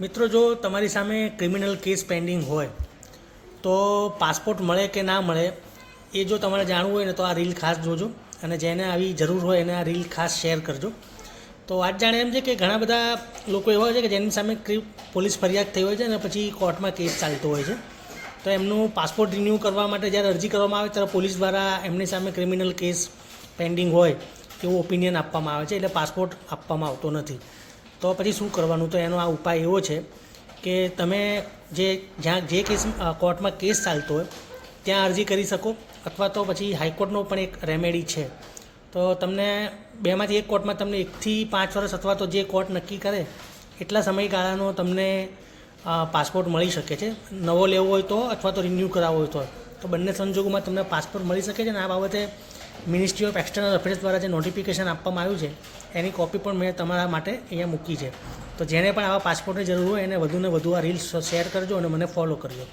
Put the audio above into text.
મિત્રો, જો તમારી સામે ક્રિમિનલ કેસ પેન્ડિંગ હોય તો પાસપોર્ટ મળે કે ના મળે એ જો તમારે જાણવું હોય ને તો આ રીલ ખાસ જોજો, અને જેને આવી જરૂર હોય એને આ રીલ ખાસ શેર કરજો. તો વાત જાણે એમ છે કે ઘણા બધા લોકો એવા હોય છે કે જેની સામે પોલીસ ફરિયાદ થઈ હોય છે અને પછી કોર્ટમાં કેસ ચાલતો હોય છે. તો એમનું પાસપોર્ટ રિન્યૂ કરવા માટે જ્યારે અરજી કરવામાં આવે ત્યારે પોલીસ દ્વારા એમની સામે ક્રિમિનલ કેસ પેન્ડિંગ હોય એવું ઓપિનિયન આપવામાં આવે છે, એટલે પાસપોર્ટ આપવામાં આવતો નથી. તો પછી શું કરવાનું? તો એનો આ ઉપાય એવો છે કે તમે જ્યાં જે કેસ કોર્ટમાં કેસ ચાલતો હોય ત્યાં અરજી કરી શકો, અથવા તો પછી હાઈકોર્ટનો પણ એક રેમેડી છે. તો તમને બેમાંથી એક કોર્ટમાં તમને 1 થી 5 વર્ષ અથવા તો જે કોર્ટ નક્કી કરે એટલા સમયગાળાનો તમને પાસપોર્ટ મળી શકે છે, નવો લેવો હોય તો અથવા તો રિન્યૂ કરાવવો હોય તો બંને સંજોગોમાં તમને પાસપોર્ટ મળી શકે છે. અને આ બાબતે મિનિસ્ટ્રી ઓફ એક્સટર્નલ અફેર્સ દ્વારા જે નોટિફિકેશન આપવામાં આવ્યું છે એની કોપી પણ મેં તમારા માટે અહીંયા મૂકી છે. તો જેને પણ આવા પાસપોર્ટની જરૂર હોય એને વધુને વધુ આ રીલ્સ શેર કરજો અને મને ફોલો કરજો.